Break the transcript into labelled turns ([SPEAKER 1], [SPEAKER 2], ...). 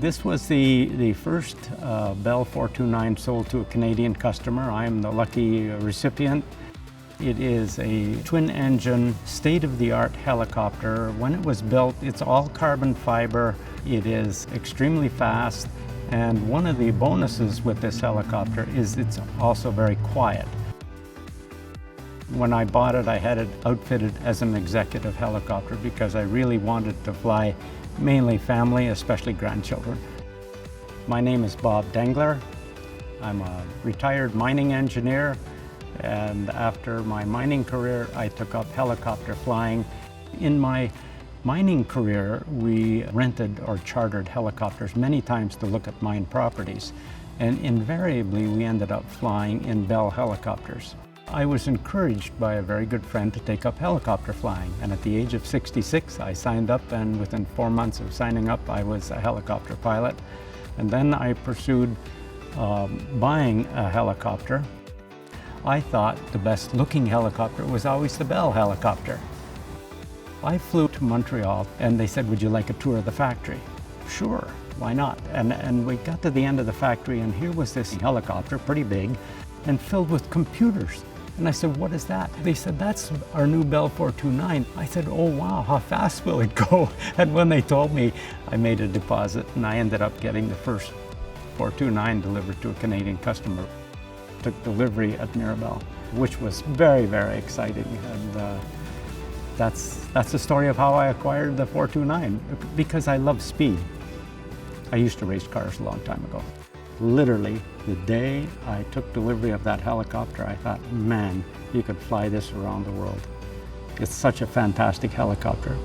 [SPEAKER 1] This was the first Bell 429 sold to a Canadian customer. I am the lucky recipient. It is a twin-engine, state-of-the-art helicopter. When it was built, it's all carbon fiber. It is extremely fast, and one of the bonuses with this helicopter is it's also very quiet. When I bought it, I had it outfitted as an executive helicopter because I really wanted to fly mainly family, especially grandchildren. My name is Bob Dengler. I'm a retired mining engineer, and after my mining career, I took up helicopter flying. In my mining career, we rented or chartered helicopters many times to look at mine properties, and invariably we ended up flying in Bell helicopters. I was encouraged by a very good friend to take up helicopter flying, and at the age of 66 I signed up, and within 4 months of signing up I was a helicopter pilot. And then I pursued buying a helicopter. I thought the best looking helicopter was always the Bell helicopter. I flew to Montreal and they said, "Would you like a tour of the factory?" Sure, why not? And we got to the end of the factory, and here was this helicopter, pretty big, and filled with computers. And I said, "What is that?" They said, "That's our new Bell 429. I said, "Oh wow, how fast will it go?" And when they told me, I made a deposit, and I ended up getting the first 429 delivered to a Canadian customer. Took delivery at Mirabel, which was very, very exciting. And that's the story of how I acquired the 429, because I love speed. I used to race cars a long time ago. Literally, the day I took delivery of that helicopter, I thought, man, you could fly this around the world. It's such a fantastic helicopter.